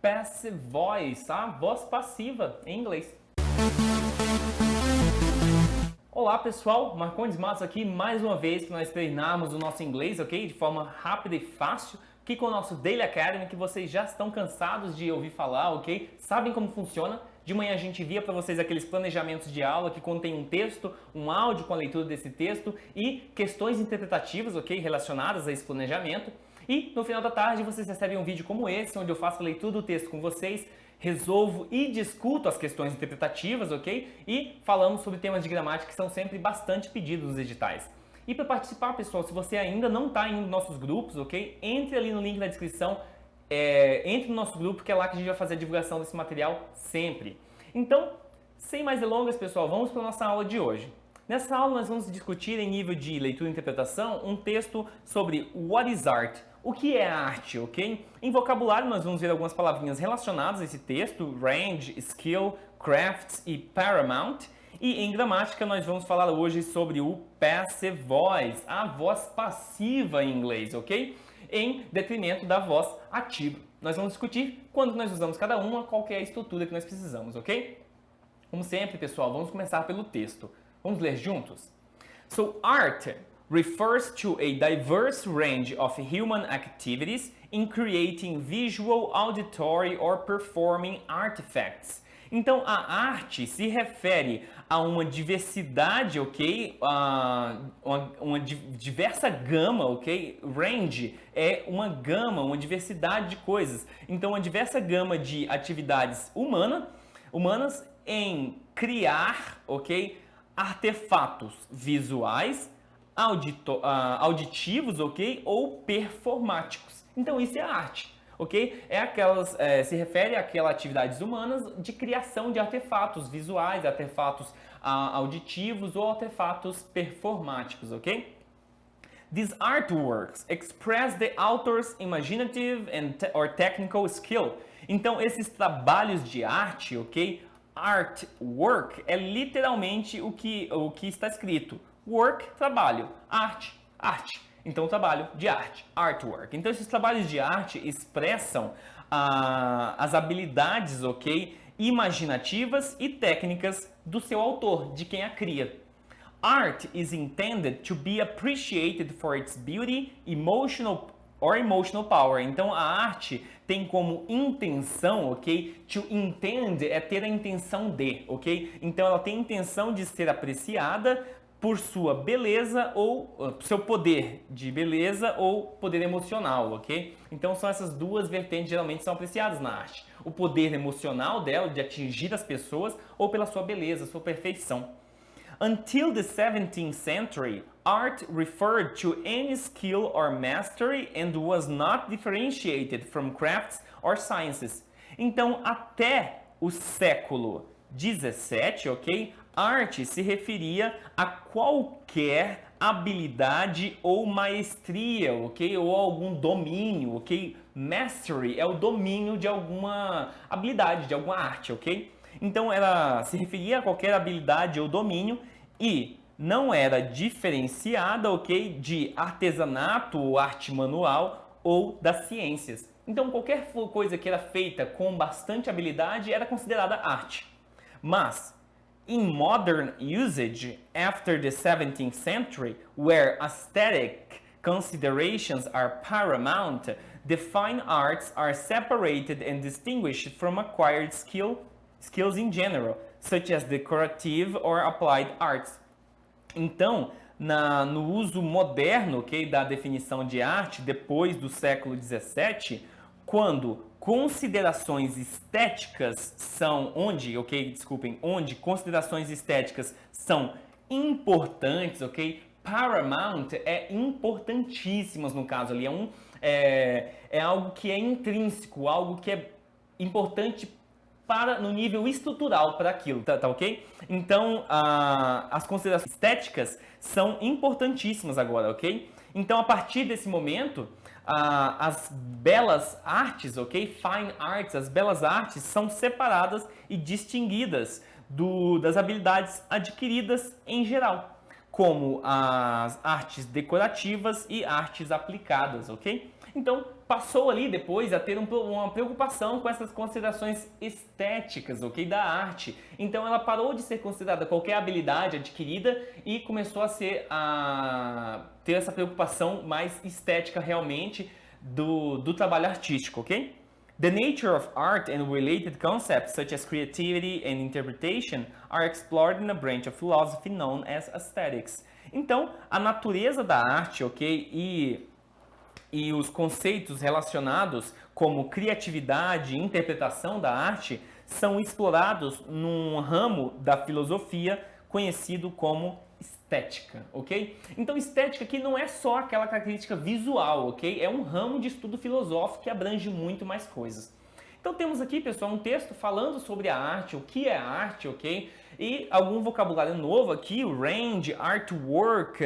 passive voice, a voz passiva em inglês. Olá pessoal, Marcondes Matos aqui mais uma vez para nós treinarmos o nosso inglês, ok? De forma rápida e fácil, aqui com o nosso Daily Academy, que vocês já estão cansados de ouvir falar, ok? Sabem como funciona? De manhã a gente envia para vocês aqueles planejamentos de aula que contém um texto, um áudio com a leitura desse texto e questões interpretativas, ok? Relacionadas a esse planejamento. E no final da tarde vocês recebem um vídeo como esse, onde eu faço a leitura do texto com vocês, resolvo e discuto as questões interpretativas, ok? E falamos sobre temas de gramática que são sempre bastante pedidos nos editais. E para participar, pessoal, se você ainda não está em um dos nossos grupos, ok? Entre ali no link na descrição, entre no nosso grupo, que é lá que a gente vai fazer a divulgação desse material sempre. Então, sem mais delongas, pessoal, vamos para a nossa aula de hoje. Nessa aula nós vamos discutir em nível de leitura e interpretação um texto sobre what is art, o que é arte, ok? Em vocabulário nós vamos ver algumas palavrinhas relacionadas a esse texto, range, skill, crafts e paramount. E em gramática nós vamos falar hoje sobre o passive voice, a voz passiva em inglês, ok? Em detrimento da voz ativa. Nós vamos discutir quando nós usamos cada uma, qual que é a estrutura que nós precisamos, ok? Como sempre, pessoal, vamos começar pelo texto. Vamos ler juntos? So, art refers to a diverse range of human activities in creating visual, auditory or performing artifacts. Então, a arte se refere a uma diversidade, ok? Uma diversa gama, ok? Range é uma gama, uma diversidade de coisas. Então, uma diversa gama de atividades humanas em criar, ok? Artefatos visuais, auditivos, ok? Ou performáticos. Então, isso é arte, ok? Se refere àquelas atividades humanas de criação de artefatos visuais, artefatos auditivos ou artefatos performáticos, ok? These artworks express the author's imaginative or technical skill. Então, esses trabalhos de arte, ok? Artwork é literalmente o que está escrito. Work, trabalho. Arte, arte. Então, trabalho de arte. Artwork. Então, esses trabalhos de arte expressam as habilidades, ok? Imaginativas e técnicas do seu autor, de quem a cria. Art is intended to be appreciated for its beauty, emotional power. Então, a arte tem como intenção, ok? To intend é ter a intenção de, ok? Então, ela tem a intenção de ser apreciada por sua beleza ou seu poder de beleza ou poder emocional, ok? Então, são essas duas vertentes geralmente são apreciadas na arte. O poder emocional dela, de atingir as pessoas, ou pela sua beleza, sua perfeição. Until the 17th century, art referred to any skill or mastery and was not differentiated from crafts or sciences. Então, até o século 17, ok? Arte se referia a qualquer habilidade ou maestria, ok? Ou algum domínio, ok? Mastery é o domínio de alguma habilidade, de alguma arte, ok? Então, ela se referia a qualquer habilidade ou domínio e não era diferenciada, ok, de artesanato ou arte manual ou das ciências. Então, qualquer coisa que era feita com bastante habilidade era considerada arte. Mas, in modern usage, after the 17th century, where aesthetic considerations are paramount, the fine arts are separated and distinguished from acquired skills in general, such as decorative or applied arts. Então, no uso moderno, okay, da definição de arte, depois do século XVII, quando considerações estéticas são, onde considerações estéticas são importantes, ok? Paramount é importantíssimas no caso ali, é algo que é intrínseco, algo que é importante no nível estrutural para aquilo, tá ok? Então, as considerações estéticas são importantíssimas agora, ok? Então, a partir desse momento, as belas artes, ok? Fine arts, as belas artes são separadas e distinguidas das habilidades adquiridas em geral, como as artes decorativas e artes aplicadas, ok? Então, passou ali depois a ter uma preocupação com essas considerações estéticas, ok, da arte. Então ela parou de ser considerada qualquer habilidade adquirida e começou a ter essa preocupação mais estética realmente do trabalho artístico, ok? The nature of art and related concepts such as creativity and interpretation are explored in a branch of philosophy known as aesthetics. Então, a natureza da arte, ok, e os conceitos relacionados como criatividade e interpretação da arte são explorados num ramo da filosofia conhecido como estética, ok? Então, estética aqui não é só aquela característica visual, ok? É um ramo de estudo filosófico que abrange muito mais coisas. Então, temos aqui, pessoal, um texto falando sobre a arte, o que é arte, ok? E algum vocabulário novo aqui, range, artwork,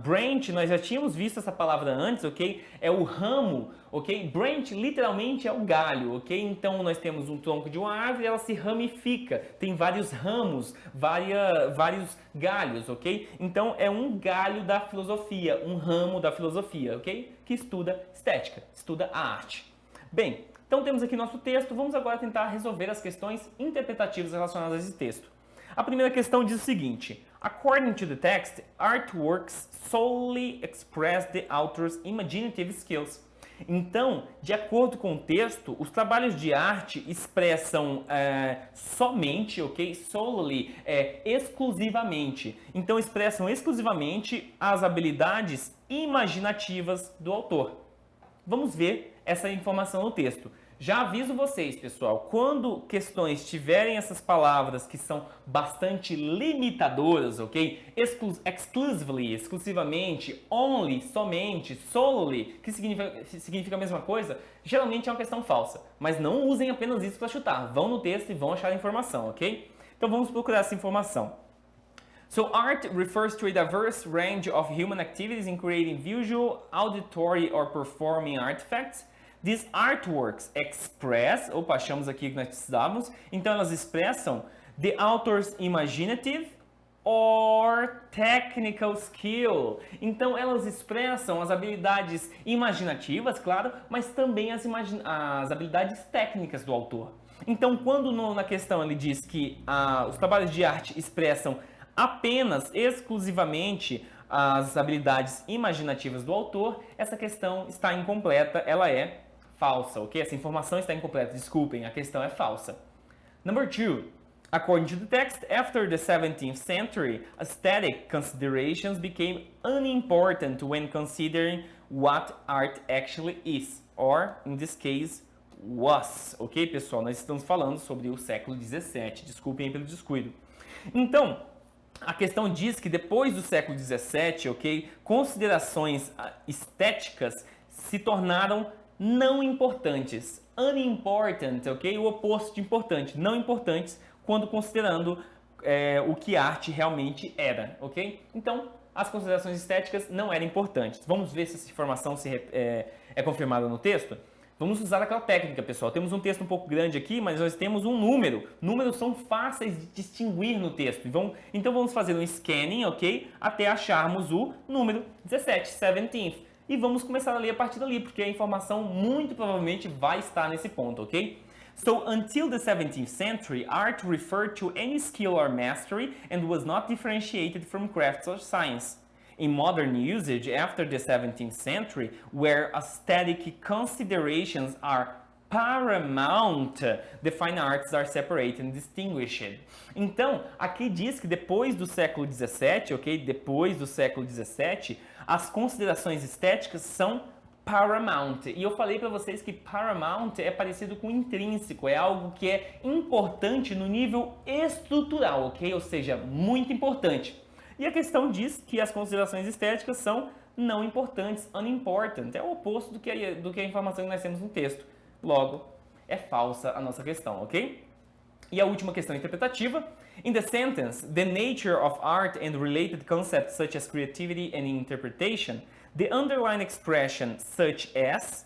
branch, nós já tínhamos visto essa palavra antes, ok? É o ramo, ok? Branch literalmente é o galho, ok? Então nós temos um tronco de uma árvore, ela se ramifica, tem vários ramos, vários galhos, ok? Então é um galho da filosofia, um ramo da filosofia, ok? Que estuda estética, estuda a arte. Bem, então temos aqui nosso texto, vamos agora tentar resolver as questões interpretativas relacionadas a esse texto. A primeira questão diz o seguinte: According to the text, artworks solely express the author's imaginative skills. Então, de acordo com o texto, os trabalhos de arte expressam somente, ok? Solely, exclusivamente. Então, expressam exclusivamente as habilidades imaginativas do autor. Vamos ver essa informação no texto. Já aviso vocês, pessoal, quando questões tiverem essas palavras que são bastante limitadoras, ok? Exclusively, exclusivamente, only, somente, solely, que significa a mesma coisa, geralmente é uma questão falsa. Mas não usem apenas isso para chutar. Vão no texto e vão achar a informação, ok? Então vamos procurar essa informação. So art refers to a diverse range of human activities in creating visual, auditory or performing artifacts. These artworks express, achamos aqui que nós precisávamos, então elas expressam the author's imaginative or technical skill. Então elas expressam as habilidades imaginativas, claro, mas também as habilidades técnicas do autor. Então quando na questão ele diz que os trabalhos de arte expressam apenas, exclusivamente, as habilidades imaginativas do autor, essa questão está incompleta, ela é falsa, ok? Essa informação está incompleta, desculpem, a questão é falsa. Number 2. According to the text, after the 17th century, aesthetic considerations became unimportant when considering what art actually is, or, in this case, was. Ok, pessoal? Nós estamos falando sobre o século XVII, desculpem pelo descuido. Então, a questão diz que depois do século XVII, ok, considerações estéticas se tornaram não importantes. Unimportant, ok? O oposto de importante. Não importantes quando considerando o que arte realmente era, ok? Então, as considerações estéticas não eram importantes. Vamos ver se essa informação é confirmada no texto? Vamos usar aquela técnica, pessoal. Temos um texto um pouco grande aqui, mas nós temos um número. Números são fáceis de distinguir no texto. Então vamos fazer um scanning, ok? Até acharmos o número 17, 17th. E vamos começar a ler a partir dali, porque a informação muito provavelmente vai estar nesse ponto, ok? So, until the 17th century, art referred to any skill or mastery and was not differentiated from crafts or science. In modern usage, after the 17th century, where aesthetic considerations are paramount, the fine arts are separated and distinguished. Então, aqui diz que depois do século XVII, ok? Depois do século XVII, as considerações estéticas são paramount. E eu falei para vocês que paramount é parecido com intrínseco, é algo que é importante no nível estrutural, ok? Ou seja, muito importante. E a questão diz que as considerações estéticas são não importantes, unimportant. É o oposto do que a informação que nós temos no texto. Logo, é falsa a nossa questão, ok? E a última questão interpretativa. In the sentence, the nature of art and related concepts such as creativity and interpretation, the underlying expression such as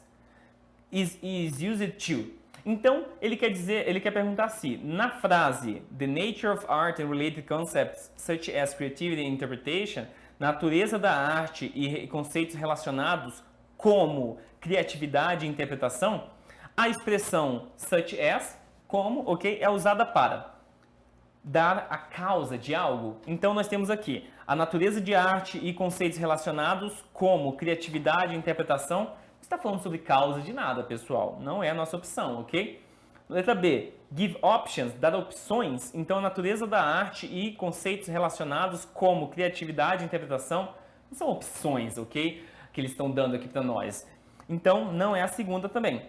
is used to. Então, ele quer perguntar se, na frase the nature of art and related concepts such as creativity and interpretation, natureza da arte e conceitos relacionados como criatividade e interpretação, a expressão such as, como, ok, é usada para dar a causa de algo. Então nós temos aqui a natureza de arte e conceitos relacionados como criatividade e interpretação. Não está falando sobre causa de nada, pessoal. Não é a nossa opção, ok? Letra B, give options, dar opções. Então a natureza da arte e conceitos relacionados como criatividade e interpretação não são opções, ok? Que eles estão dando aqui para nós. Então não é a segunda também.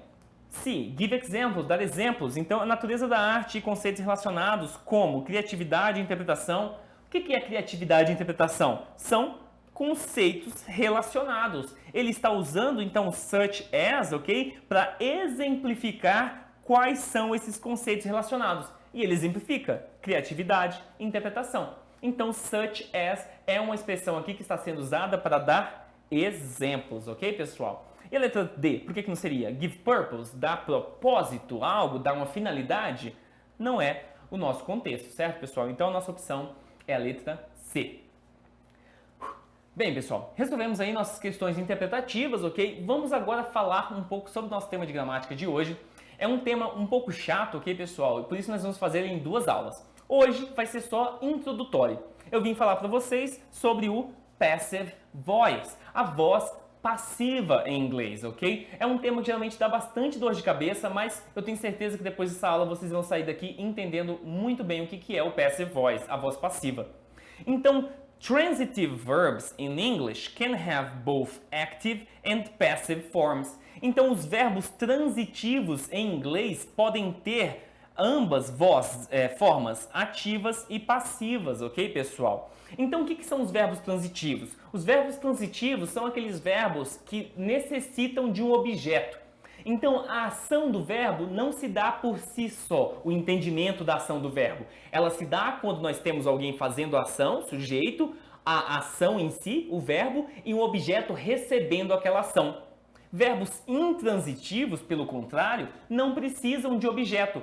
C, give examples, dar exemplos. Então, a natureza da arte e conceitos relacionados como criatividade e interpretação. O que é criatividade e interpretação? São conceitos relacionados. Ele está usando, então, such as, ok? Para exemplificar quais são esses conceitos relacionados. E ele exemplifica criatividade e interpretação. Então, such as é uma expressão aqui que está sendo usada para dar exemplos, ok, pessoal? E a letra D, por que não seria? Give purpose, dar propósito a algo, dar uma finalidade? Não é o nosso contexto, certo, pessoal? Então a nossa opção é a letra C. Bem, pessoal, resolvemos aí nossas questões interpretativas, ok? Vamos agora falar um pouco sobre o nosso tema de gramática de hoje. É um tema um pouco chato, ok, pessoal? E por isso nós vamos fazer em 2 aulas. Hoje vai ser só introdutório. Eu vim falar para vocês sobre o passive voice, a voz passiva em inglês, ok? É um tema que geralmente dá bastante dor de cabeça, mas eu tenho certeza que depois dessa aula vocês vão sair daqui entendendo muito bem o que é o passive voice, a voz passiva. Então, transitive verbs in English can have both active and passive forms. Então, os verbos transitivos em inglês podem ter ambas formas ativas e passivas, ok, pessoal? Então, o que são os verbos transitivos? Os verbos transitivos são aqueles verbos que necessitam de um objeto. Então, a ação do verbo não se dá por si só, o entendimento da ação do verbo. Ela se dá quando nós temos alguém fazendo a ação, sujeito, a ação em si, o verbo, e um objeto recebendo aquela ação. Verbos intransitivos, pelo contrário, não precisam de objeto.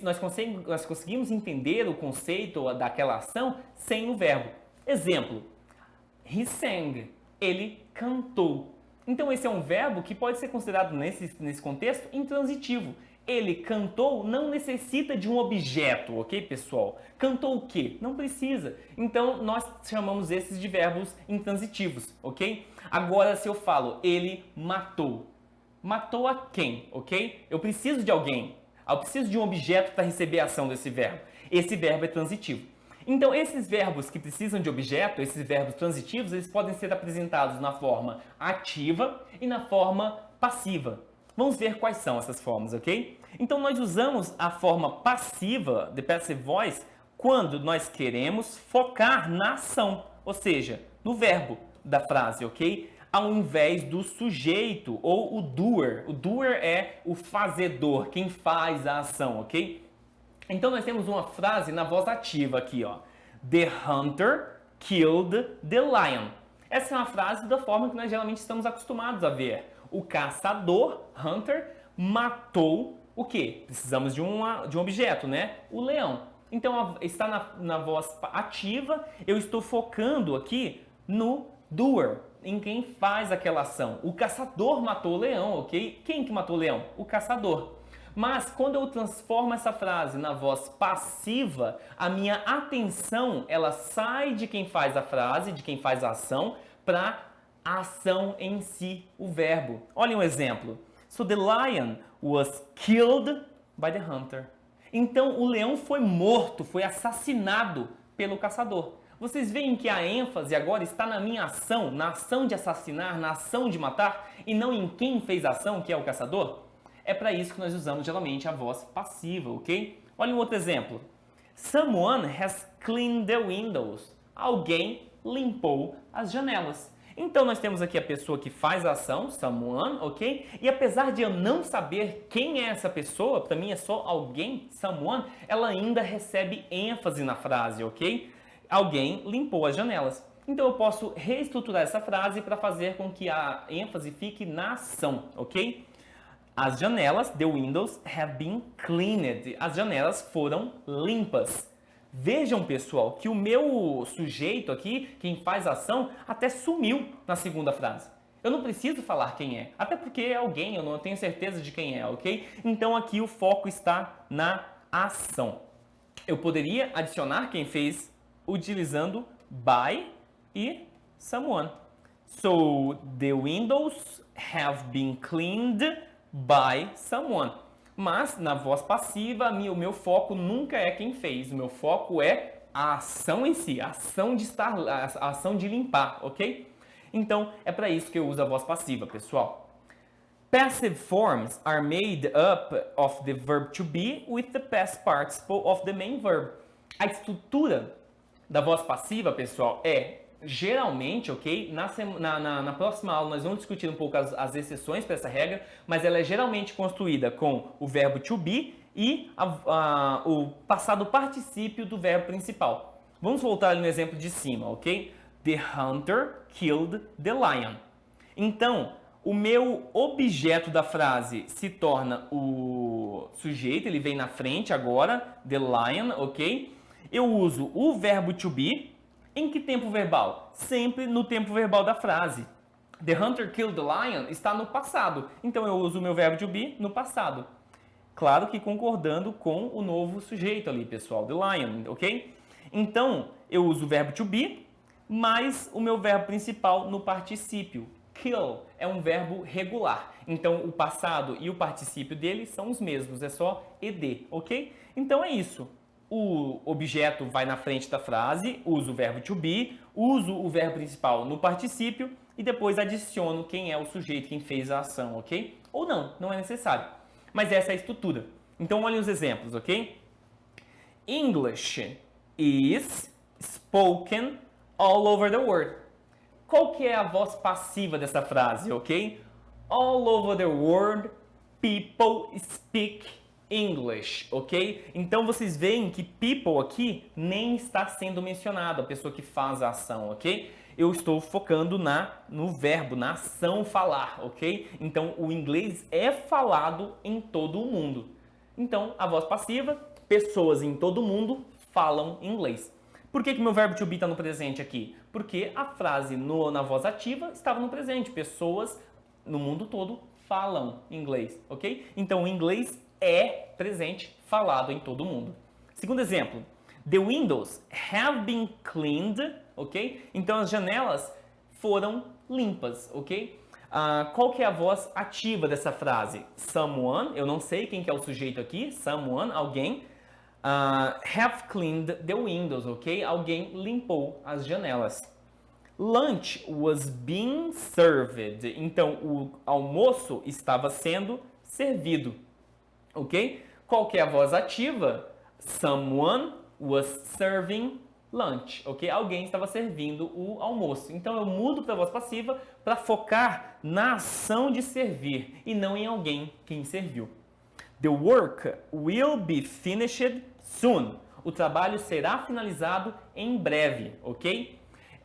Nós conseguimos entender o conceito daquela ação sem o verbo. Exemplo, he sang, ele cantou. Então esse é um verbo que pode ser considerado nesse contexto intransitivo. Ele cantou não necessita de um objeto, ok, pessoal? Cantou o quê? Não precisa. Então nós chamamos esses de verbos intransitivos, ok? Agora se eu falo ele matou. Matou a quem, ok? Eu preciso de alguém. Eu preciso de um objeto para receber a ação desse verbo. Esse verbo é transitivo. Então, esses verbos que precisam de objeto, esses verbos transitivos, eles podem ser apresentados na forma ativa e na forma passiva. Vamos ver quais são essas formas, ok? Então, nós usamos a forma passiva, the passive voice, quando nós queremos focar na ação, ou seja, no verbo da frase, ok? Ao invés do sujeito ou o doer. O doer é o fazedor, quem faz a ação, ok? Então nós temos uma frase na voz ativa aqui, ó. The hunter killed the lion. Essa é uma frase da forma que nós geralmente estamos acostumados a ver. O caçador, hunter, matou o quê? Precisamos de um objeto, né? O leão. Então está na voz ativa, eu estou focando aqui no doer, em quem faz aquela ação. O caçador matou o leão, ok? Quem que matou o leão? O caçador. Mas quando eu transformo essa frase na voz passiva, a minha atenção ela sai de quem faz a frase, de quem faz a ação, para a ação em si, o verbo. Olha um exemplo. So the lion was killed by the hunter. Então o leão foi morto, foi assassinado pelo caçador. Vocês veem que a ênfase agora está na minha ação, na ação de assassinar, na ação de matar, e não em quem fez a ação, que é o caçador? É para isso que nós usamos geralmente a voz passiva, ok? Olha um outro exemplo. Someone has cleaned the windows. Alguém limpou as janelas. Então nós temos aqui a pessoa que faz a ação, someone, ok? E apesar de eu não saber quem é essa pessoa, para mim é só alguém, someone, ela ainda recebe ênfase na frase, ok? Alguém limpou as janelas. Então eu posso reestruturar essa frase para fazer com que a ênfase fique na ação, ok? As janelas, the windows, have been cleaned. As janelas foram limpas. Vejam, pessoal, que o meu sujeito aqui, quem faz a ação, até sumiu na segunda frase. Eu não preciso falar quem é, até porque é alguém, eu não tenho certeza de quem é, ok? Então aqui o foco está na ação. Eu poderia adicionar quem fez utilizando by e someone. So, the windows have been cleaned by someone. Mas na voz passiva, o meu foco nunca é quem fez, o meu foco é a ação em si, a ação de estar lá, a ação de limpar, ok? Então, é para isso que eu uso a voz passiva, pessoal. Passive forms are made up of the verb to be with the past participle of the main verb. A estrutura da voz passiva, pessoal, é geralmente, ok? Na próxima aula nós vamos discutir um pouco as exceções para essa regra, mas ela é geralmente construída com o verbo to be e o passado particípio do verbo principal. Vamos voltar no exemplo de cima, ok? The hunter killed the lion. Então, o meu objeto da frase se torna o sujeito, ele vem na frente agora, the lion, ok? Eu uso o verbo to be. Em que tempo verbal? Sempre no tempo verbal da frase. The hunter killed the lion está no passado, então eu uso o meu verbo to be no passado. Claro que concordando com o novo sujeito ali, pessoal, the lion, ok? Então, eu uso o verbo to be, mais o meu verbo principal no particípio. Kill é um verbo regular, então o passado e o particípio dele são os mesmos, é só ed, ok? Então é isso. O objeto vai na frente da frase, uso o verbo to be, uso o verbo principal no particípio e depois adiciono quem é o sujeito, quem fez a ação, ok? Ou não, não é necessário. Mas essa é a estrutura. Então olhem os exemplos, ok? English is spoken all over the world. Qual que é a voz passiva dessa frase, ok? All over the world, people speak English, ok? Então vocês veem que people aqui nem está sendo mencionado, a pessoa que faz a ação, ok? Eu estou focando no verbo, na ação falar, ok? Então o inglês é falado em todo o mundo. Então a voz passiva, pessoas em todo o mundo falam inglês. Por que meu verbo to be está no presente aqui? Porque a frase na voz ativa estava no presente. Pessoas no mundo todo falam inglês, ok? Então o inglês é presente, falado em todo mundo. Segundo exemplo, the windows have been cleaned, ok? Então as janelas foram limpas, ok? Qual que é a voz ativa dessa frase? Someone, eu não sei quem que é o sujeito aqui, someone, alguém, have cleaned the windows, ok? Alguém limpou as janelas. Lunch was being served, então o almoço estava sendo servido. Ok? Qual que é a voz ativa? Someone was serving lunch. Ok? Alguém estava servindo o almoço. Então eu mudo para a voz passiva para focar na ação de servir e não em alguém quem serviu. The work will be finished soon. O trabalho será finalizado em breve. Ok?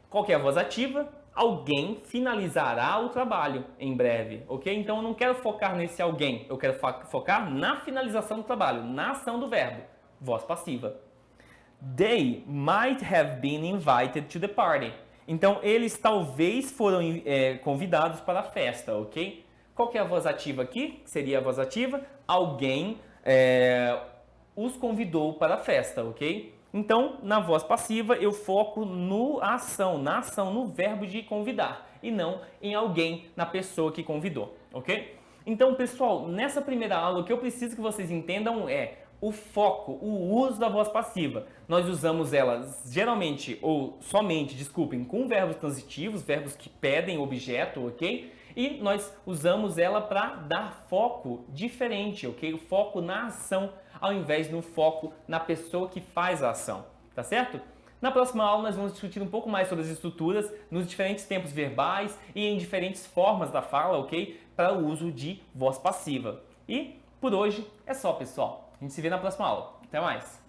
Qual que é a voz ativa? Alguém finalizará o trabalho em breve, ok? Então eu não quero focar nesse alguém, eu quero focar na finalização do trabalho, na ação do verbo, voz passiva. They might have been invited to the party. Então eles talvez foram convidados para a festa, ok? Qual que é a voz ativa aqui? Seria a voz ativa? Alguém os convidou para a festa, ok? Então, na voz passiva, eu foco na ação, no verbo de convidar, e não em alguém, na pessoa que convidou, ok? Então, pessoal, nessa primeira aula, o que eu preciso que vocês entendam é o foco, o uso da voz passiva. Nós usamos ela geralmente, ou somente, desculpem, com verbos transitivos, verbos que pedem objeto, ok? E nós usamos ela para dar foco diferente, ok? O foco na ação, ao invés do foco na pessoa que faz a ação, tá certo? Na próxima aula nós vamos discutir um pouco mais sobre as estruturas nos diferentes tempos verbais e em diferentes formas da fala, ok? Para o uso de voz passiva. E por hoje é só, pessoal. A gente se vê na próxima aula. Até mais!